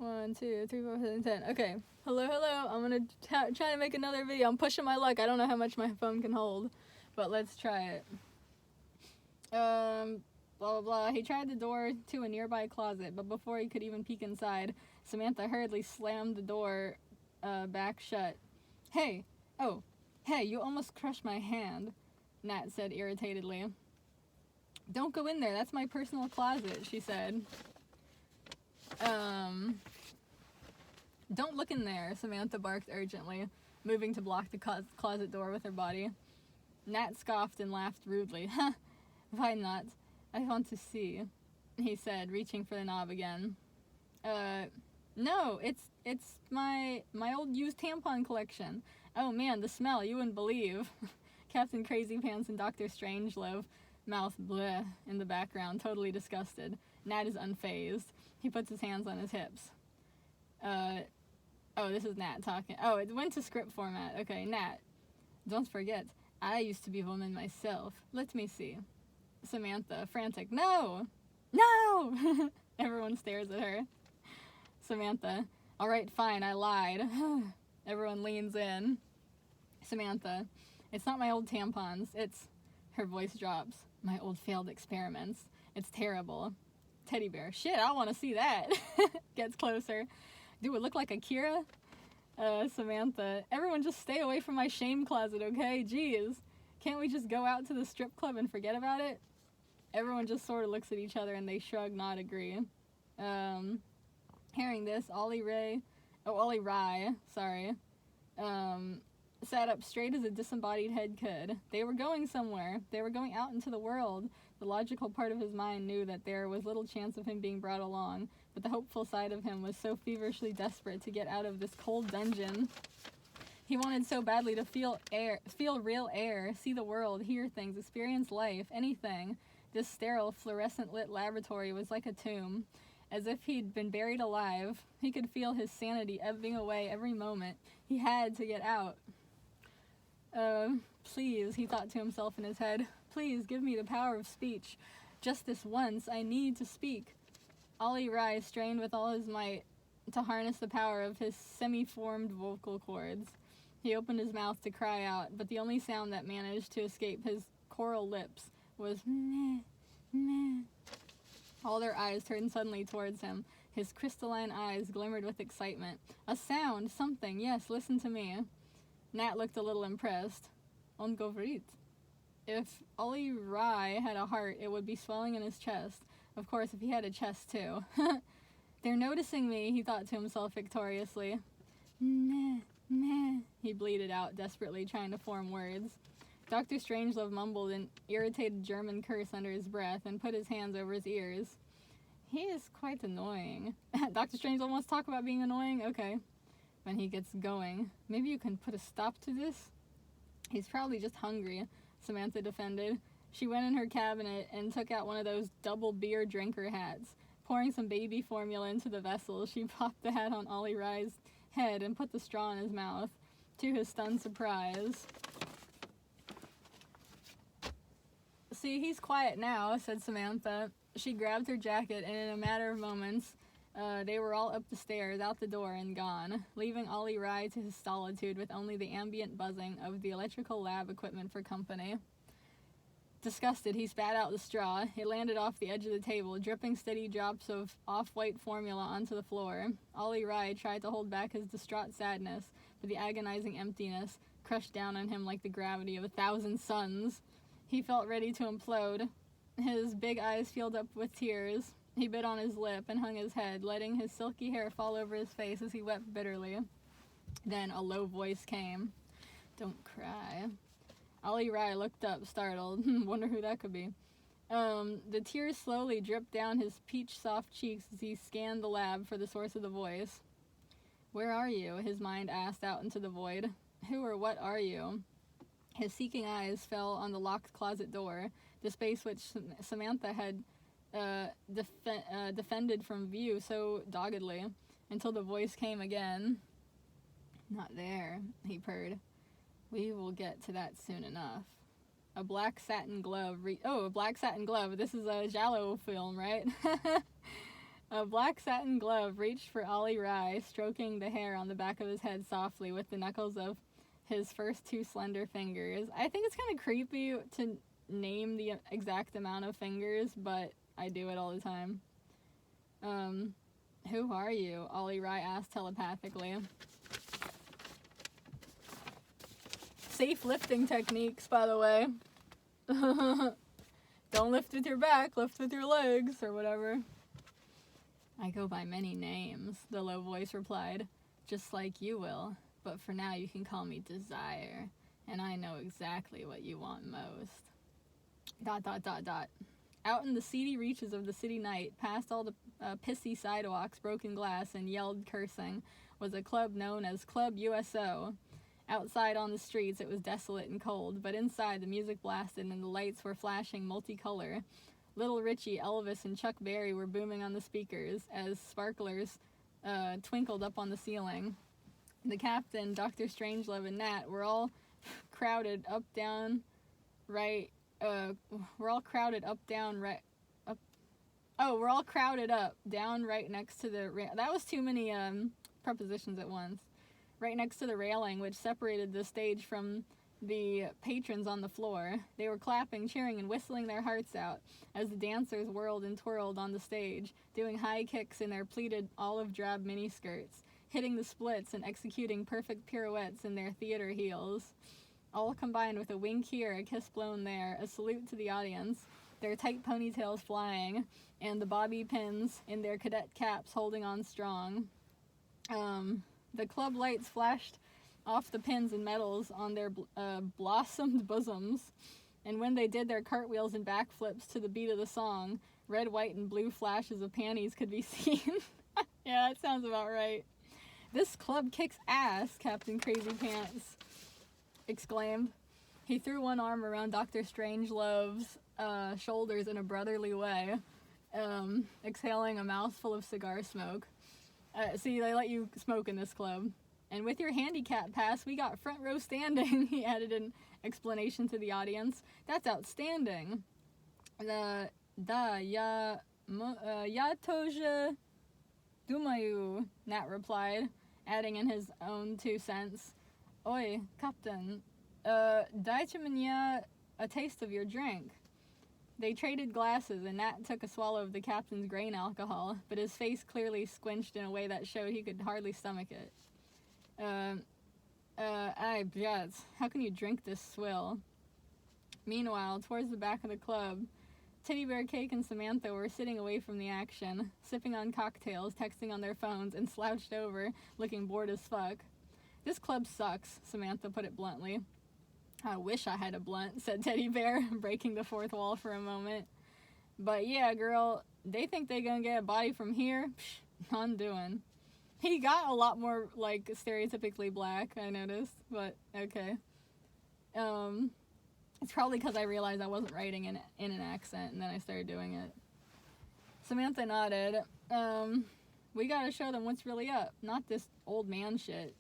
1, 2, 3, 4, 5, 6, 7, 10. Okay. Hello. I'm gonna try to make another video. I'm pushing my luck. I don't know how much my phone can hold, but let's try it. Blah, blah, blah. He tried the door to a nearby closet, but before he could even peek inside, Samantha hurriedly slammed the door back shut. Hey, you almost crushed my hand, Nat said irritatedly. Don't go in there. That's my personal closet, she said. Don't look in there, Samantha barked urgently, moving to block the closet door with her body. Nat scoffed and laughed rudely. Huh, why not? I want to see, he said, reaching for the knob again. No, it's my old used tampon collection. Oh man, the smell, you wouldn't believe. Captain Crazy Pants and Dr. Strangelove mouth bleh in the background, totally disgusted. Nat is unfazed. He puts his hands on his hips. Oh, this is Nat talking. Oh, it went to script format. Okay, Nat. Don't forget, I used to be a woman myself. Let me see. Samantha, frantic. No! Everyone stares at her. Samantha, alright, fine, I lied. Everyone leans in. Samantha, it's not my old tampons. It's... Her voice drops. My old failed experiments. It's terrible. Teddy bear. Shit, I want to see that. Gets closer. Do it look like Akira? Samantha. Everyone just stay away from my shame closet, okay? Jeez. Can't we just go out to the strip club and forget about it? Everyone just sort of looks at each other and they shrug, not agree. Hearing this, Ollie Rye, sat up straight as a disembodied head could. They were going somewhere. They were going out into the world. The logical part of his mind knew that there was little chance of him being brought along, but the hopeful side of him was so feverishly desperate to get out of this cold dungeon. He wanted so badly to feel real air, see the world, hear things, experience life, anything. This sterile, fluorescent-lit laboratory was like a tomb. As if he'd been buried alive, he could feel his sanity ebbing away every moment. He had to get out. Please, he thought to himself in his head, please give me the power of speech. Just this once, I need to speak. Ollie Rye strained with all his might to harness the power of his semi-formed vocal cords. He opened his mouth to cry out, but the only sound that managed to escape his coral lips was meh, meh. All their eyes turned suddenly towards him. His crystalline eyes glimmered with excitement. A sound, something, yes, listen to me. Nat looked a little impressed. On Govrit. If Ollie Rye had a heart, it would be swelling in his chest. Of course, if he had a chest, too. They're noticing me, he thought to himself victoriously. Meh, meh, he bleated out, desperately trying to form words. Dr. Strangelove mumbled an irritated German curse under his breath and put his hands over his ears. He is quite annoying. Dr. Strangelove wants to talk about being annoying? Okay. When he gets going. Maybe you can put a stop to this? He's probably just hungry, Samantha defended. She went in her cabinet and took out one of those double beer drinker hats. Pouring some baby formula into the vessel, she popped the hat on Ollie Rye's head and put the straw in his mouth, to his stunned surprise. See, he's quiet now, said Samantha. She grabbed her jacket, and in a matter of moments, they were all up the stairs, out the door, and gone, leaving Ollie Rye to his solitude with only the ambient buzzing of the electrical lab equipment for company. Disgusted, he spat out the straw. It landed off the edge of the table, dripping steady drops of off-white formula onto the floor. Ollie Rye tried to hold back his distraught sadness, but the agonizing emptiness crushed down on him like the gravity of 1,000 suns. He felt ready to implode. His big eyes filled up with tears. He bit on his lip and hung his head, letting his silky hair fall over his face as he wept bitterly. Then a low voice came. Don't cry. Ollie Rye looked up, startled. Wonder who that could be. The tears slowly dripped down his peach-soft cheeks as he scanned the lab for the source of the voice. Where are you? His mind asked out into the void. Who or what are you? His seeking eyes fell on the locked closet door, the space which Samantha had defended from view so doggedly, until the voice came again. Not there, he purred. We will get to that soon enough. A black satin glove. A black satin glove. This is a Giallo film, right? A black satin glove reached for Ollie Rye, stroking the hair on the back of his head softly with the knuckles of his first two slender fingers. I think it's kind of creepy to name the exact amount of fingers, but I do it all the time. Who are you? Ollie Rye asked telepathically. Safe lifting techniques, by the way. Don't lift with your back, lift with your legs, or whatever. I go by many names, the low voice replied, just like you will, but for now you can call me Desire, and I know exactly what you want most. ... Out in the seedy reaches of the city night, past all the pissy sidewalks, broken glass, and yelled cursing, was a club known as Club USO. Outside on the streets, it was desolate and cold, but inside the music blasted and the lights were flashing multicolor. Little Richie, Elvis, and Chuck Berry were booming on the speakers as sparklers twinkled up on the ceiling. The captain, Dr. Strangelove, and Nat were all crowded up, down, right... we're all crowded up, down, right... up... Oh, we're all crowded up, down, right next to the... that was too many prepositions at once. Right next to the railing, which separated the stage from the patrons on the floor. They were clapping, cheering, and whistling their hearts out as the dancers whirled and twirled on the stage, doing high kicks in their pleated olive drab miniskirts, hitting the splits and executing perfect pirouettes in their theater heels. All combined with a wink here, a kiss blown there, a salute to the audience, their tight ponytails flying, and the bobby pins in their cadet caps holding on strong. The club lights flashed off the pins and medals on their blossomed bosoms, and when they did their cartwheels and backflips to the beat of the song, red, white, and blue flashes of panties could be seen. Yeah, that sounds about right. This club kicks ass, Captain Crazy Pants exclaimed. He threw one arm around Dr. Strangelove's shoulders in a brotherly way, exhaling a mouthful of cigar smoke. See, they let you smoke in this club. And with your handicap pass, we got front row standing, he added in explanation to the audience. That's outstanding. Ya тоже думаю, Nat replied, adding in his own 2 cents. Oi, Captain, dайте мне a taste of your drink. They traded glasses, and Nat took a swallow of the captain's grain alcohol, but his face clearly squinched in a way that showed he could hardly stomach it. Ay, blядь, how can you drink this swill? Meanwhile, towards the back of the club, Teddy Bear Cake and Samantha were sitting away from the action, sipping on cocktails, texting on their phones, and slouched over, looking bored as fuck. This club sucks, Samantha put it bluntly. I wish I had a blunt, said Teddy Bear, breaking the fourth wall for a moment. But yeah, girl, they think they gonna get a body from here? Psh, none doing. He got a lot more, like, stereotypically black, I noticed, but okay. It's probably because I realized I wasn't writing in an accent, and then I started doing it. Samantha nodded. We gotta show them what's really up, not this old man shit.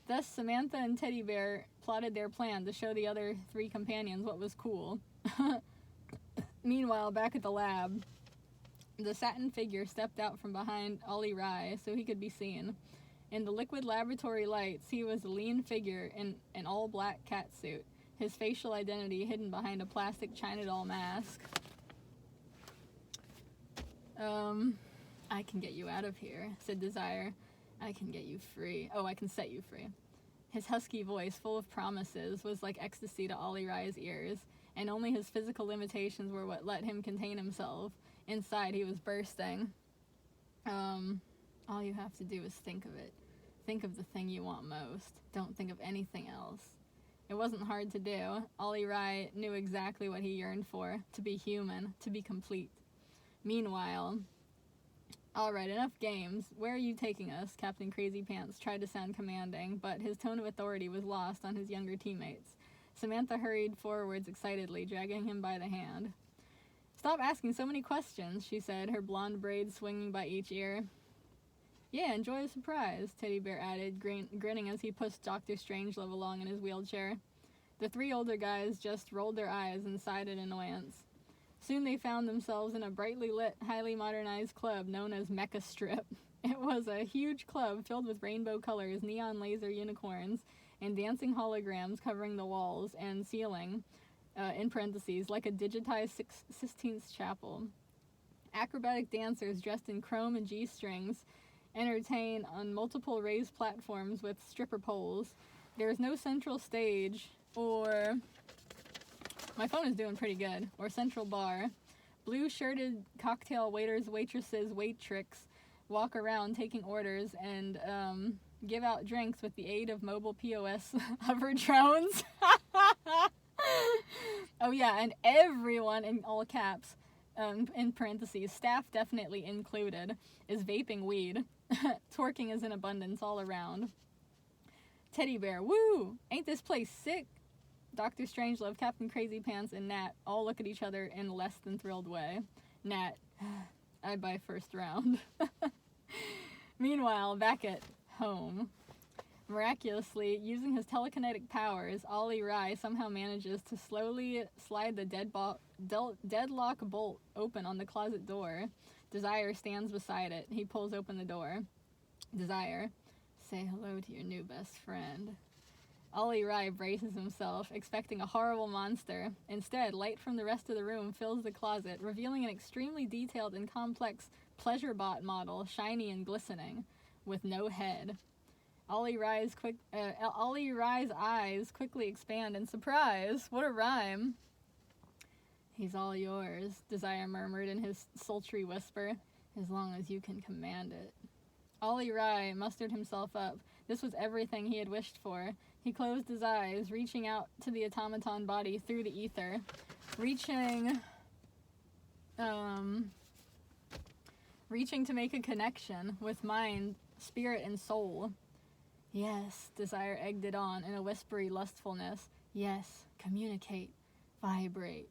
Thus, Samantha and Teddy Bear plotted their plan to show the other 3 companions what was cool. Meanwhile, back at the lab, the satin figure stepped out from behind Ollie Rye so he could be seen. In the liquid laboratory lights, he was a lean figure in an all-black catsuit, his facial identity hidden behind a plastic China doll mask. I can get you out of here, said Desire. I can get you free. Oh, I can set you free. His husky voice, full of promises, was like ecstasy to Ollie Rye's ears, and only his physical limitations were what let him contain himself. Inside, he was bursting. All you have to do is think of it. Think of the thing you want most. Don't think of anything else. It wasn't hard to do. Ollie Rye knew exactly what he yearned for, to be human, to be complete. Meanwhile... Alright, enough games. Where are you taking us? Captain Crazy Pants tried to sound commanding, but his tone of authority was lost on his younger teammates. Samantha hurried forwards excitedly, dragging him by the hand. Stop asking so many questions, she said, her blonde braids swinging by each ear. Yeah, enjoy the surprise, Teddy Bear added, grinning as he pushed Dr. Strangelove along in his wheelchair. The 3 older guys just rolled their eyes and sighed in annoyance. Soon they found themselves in a brightly lit, highly modernized club known as Mecha Strip. It was a huge club filled with rainbow colors, neon laser unicorns, and dancing holograms covering the walls and ceiling, in parentheses, like a digitized Sistine Chapel. Acrobatic dancers dressed in chrome and G-strings entertain on multiple raised platforms with stripper poles. There is no central stage or... My phone is doing pretty good. Or central bar. Blue-shirted cocktail waiters, waitresses, waitrix walk around taking orders and give out drinks with the aid of mobile POS hover drones. Oh yeah, and everyone, in all caps, in parentheses, staff definitely included, is vaping weed. Twerking is in abundance all around. Teddy Bear, woo! Ain't this place sick? Dr. Strangelove, Captain Crazy Pants, and Nat all look at each other in a less than thrilled way. Nat, I'd buy first round. Meanwhile, back at home, miraculously, using his telekinetic powers, Ollie Rye somehow manages to slowly slide the deadlock bolt open on the closet door. Desire stands beside it. He pulls open the door. Desire, say hello to your new best friend. Ollie Rye braces himself, expecting a horrible monster. Instead, light from the rest of the room fills the closet, revealing an extremely detailed and complex pleasure bot model, shiny and glistening, with no head. Ollie Rye's eyes quickly expand in surprise. What a rhyme. He's all yours, Desire murmured in his sultry whisper, as long as you can command it. Ollie Rye mustered himself up. This was everything he had wished for. He closed his eyes, reaching out to the automaton body through the ether. Reaching to make a connection with mind, spirit, and soul. Yes, Desire egged it on in a whispery lustfulness. Yes, communicate, vibrate.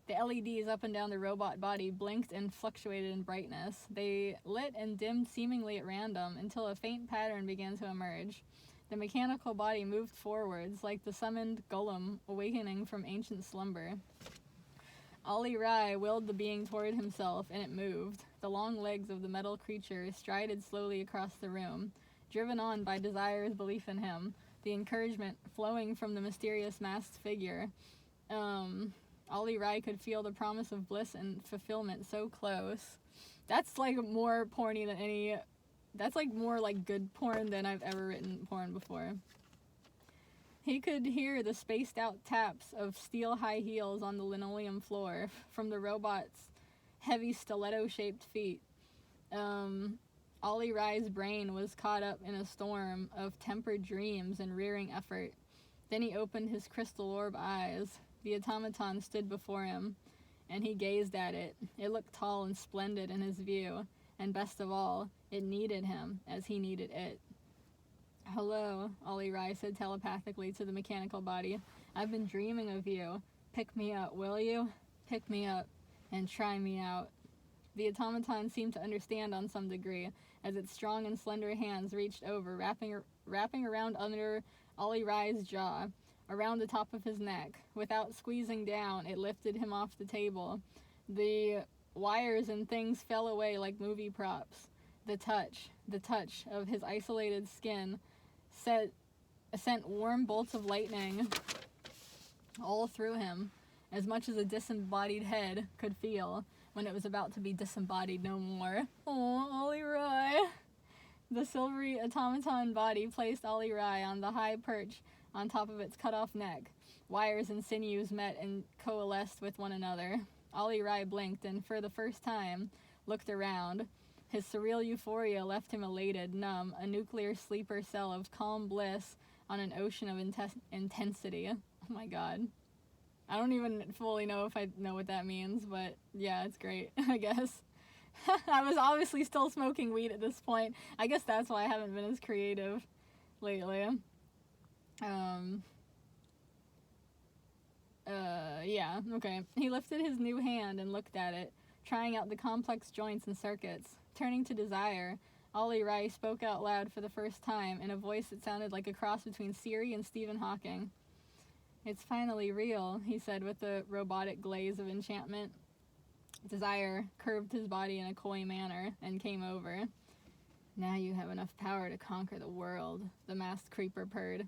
The LEDs up and down the robot body blinked and fluctuated in brightness. They lit and dimmed seemingly at random until a faint pattern began to emerge. The mechanical body moved forwards like the summoned golem awakening from ancient slumber. Ollie Rye willed the being toward himself, and it moved. The long legs of the metal creature strided slowly across the room, driven on by Desire's belief in him, the encouragement flowing from the mysterious masked figure. Ollie Rye could feel the promise of bliss and fulfillment so close. That's like more porny than any... That's like more like good porn than I've ever written porn before. He could hear the spaced out taps of steel high heels on the linoleum floor from the robot's heavy stiletto-shaped feet. Ollie Rye's brain was caught up in a storm of tempered dreams and rearing effort. Then he opened his crystal orb eyes. The automaton stood before him, and he gazed at it. It looked tall and splendid in his view, and best of all, it needed him as he needed it. Hello, Ollie Rye said telepathically to the mechanical body. I've been dreaming of you. Pick me up, will you? Pick me up and try me out. The automaton seemed to understand on some degree, as its strong and slender hands reached over, wrapping around under Ollie Rye's jaw, around the top of his neck. Without squeezing down, it lifted him off the table. The wires and things fell away like movie props. The touch of his isolated skin sent warm bolts of lightning all through him, as much as a disembodied head could feel when it was about to be disembodied no more. Oh, Ollie Rye. The silvery automaton body placed Ollie Rye on the high perch on top of its cut-off neck. Wires and sinews met and coalesced with one another. Ollie Rye blinked and, for the first time, looked around. His surreal euphoria left him elated, numb, a nuclear sleeper cell of calm bliss on an ocean of intensity. Oh my god. I don't even fully know if I know what that means, but yeah, it's great, I guess. I was obviously still smoking weed at this point. I guess that's why I haven't been as creative lately. Yeah, okay. He lifted his new hand and looked at it, trying out the complex joints and circuits. Turning to Desire, Ollie Rye spoke out loud for the first time in a voice that sounded like a cross between Siri and Stephen Hawking. It's finally real, he said with a robotic glaze of enchantment. Desire curved his body in a coy manner and came over. Now you have enough power to conquer the world, the masked creeper purred.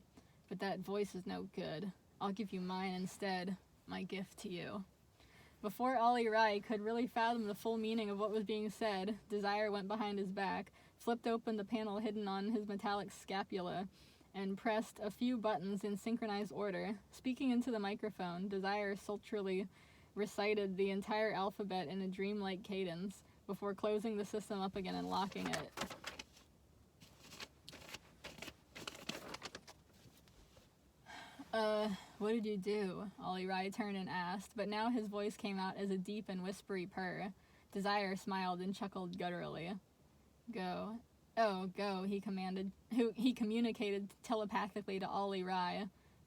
But that voice is no good. I'll give you mine instead, my gift to you. Before Ali Rai could really fathom the full meaning of what was being said, Desire went behind his back, flipped open the panel hidden on his metallic scapula, and pressed a few buttons in synchronized order. Speaking into the microphone, Desire sultrily recited the entire alphabet in a dreamlike cadence before closing the system up again and locking it. What did you do? Ali Rai turned and asked, but now his voice came out as a deep and whispery purr. Desire smiled and chuckled gutturally. Go. Oh, go, he commanded. He communicated telepathically to Ali Rai.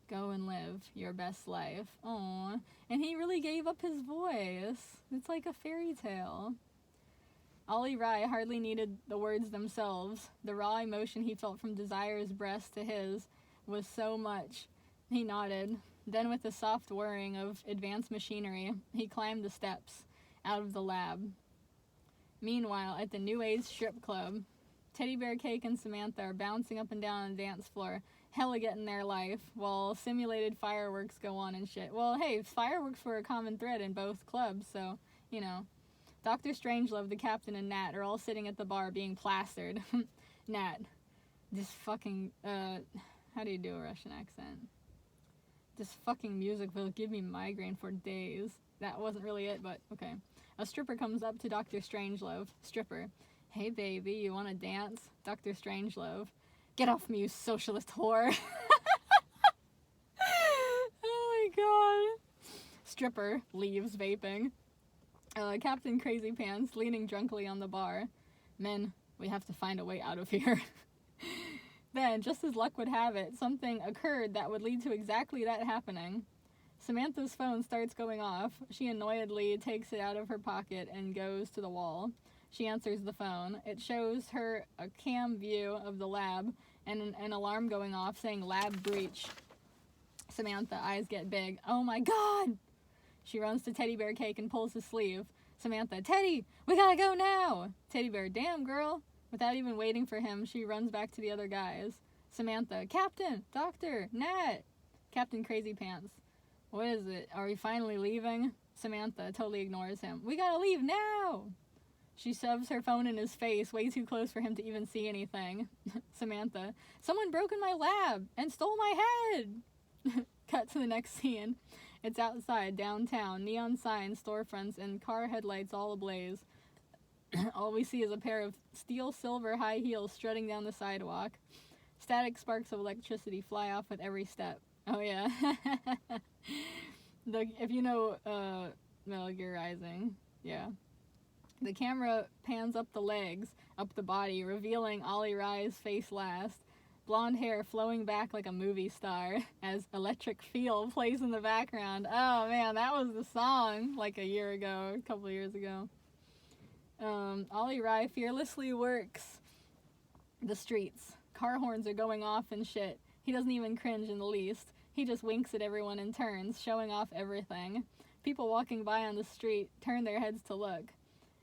Go and live your best life. Aww. And he really gave up his voice. It's like a fairy tale. Ali Rai hardly needed the words themselves. The raw emotion he felt from Desire's breast to his was so much. He nodded. Then, with a soft whirring of advanced machinery, he climbed the steps out of the lab. Meanwhile, at the New Age strip club, Teddy Bear Cake and Samantha are bouncing up and down on the dance floor, hella getting their life, while simulated fireworks go on and shit. Well, hey, fireworks were a common thread in both clubs, so, you know. Dr. Strangelove, the captain, and Nat are all sitting at the bar being plastered. Nat, this fucking, how do you do a Russian accent? This fucking music will give me migraine for days. That wasn't really it, but okay. A stripper comes up to Dr. Strangelove. Stripper. Hey, baby, you want to dance? Dr. Strangelove. Get off me, you socialist whore. Oh my god. Stripper leaves vaping. Captain Crazy Pants leaning drunkly on the bar. Men, we have to find a way out of here. Then, just as luck would have it, something occurred that would lead to exactly that happening. Samantha's phone starts going off. She annoyedly takes it out of her pocket and goes to the wall. She answers the phone. It shows her a cam view of the lab and an alarm going off saying lab breach. Samantha, eyes get big. Oh my god! She runs to Teddy Bear Cake and pulls his sleeve. Samantha, Teddy, we gotta go now! Teddy Bear, damn girl! Without even waiting for him, she runs back to the other guys. Samantha, Captain, Doctor, Nat. Captain Crazy Pants. What is it? Are we finally leaving? Samantha totally ignores him. We gotta leave now! She shoves her phone in his face, way too close for him to even see anything. Samantha, someone broke in my lab and stole my head! Cut to the next scene. It's outside, downtown, neon signs, storefronts, and car headlights all ablaze. All we see is a pair of steel-silver high heels strutting down the sidewalk. Static sparks of electricity fly off with every step. Oh, yeah. If you know Metal Gear Rising, yeah. The camera pans up the legs, up the body, revealing Ali Rai's face last. Blonde hair flowing back like a movie star as Electric Feel plays in the background. Oh, man, that was the song like a year ago, a couple years ago. Ali Rai fearlessly works the streets. Car horns are going off and shit. He doesn't even cringe in the least. He just winks at everyone in turns, showing off everything. People walking by on the street turn their heads to look.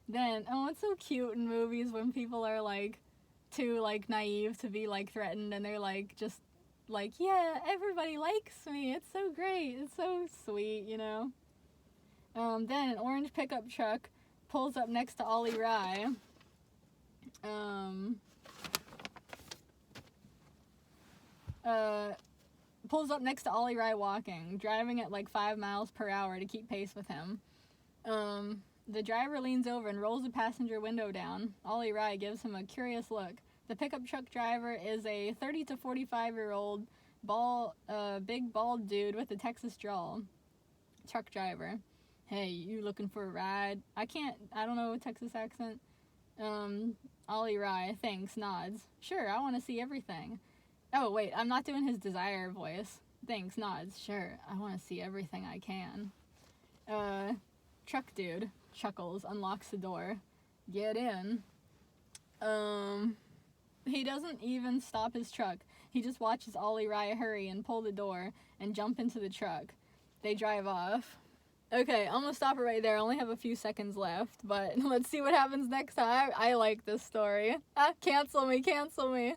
Then, oh, it's so cute in movies when people are, like, too, like, naive to be, like, threatened, and they're, like, just, like, yeah, everybody likes me. It's so great. It's so sweet, you know? Then an orange pickup truck pulls up next to Ali Rai. Pulls up next to Ali Rai walking, driving at like 5 miles per hour to keep pace with him. The driver leans over and rolls the passenger window down. Ali Rai gives him a curious look. The pickup truck driver is a 30 to 45-year-old big bald dude with a Texas drawl. Truck driver. Hey, you looking for a ride? I don't know a Texas accent. Ali Rai, thanks, nods. Sure, I want to see everything. Oh, wait, I'm not doing his Desire voice. Thanks, nods. Sure, I want to see everything I can. Truck dude chuckles, unlocks the door. Get in. He doesn't even stop his truck. He just watches Ali Rai hurry and pull the door and jump into the truck. They drive off. Okay, I'm gonna stop it right there. I only have a few seconds left, but let's see what happens next time. I like this story. Cancel me, cancel me.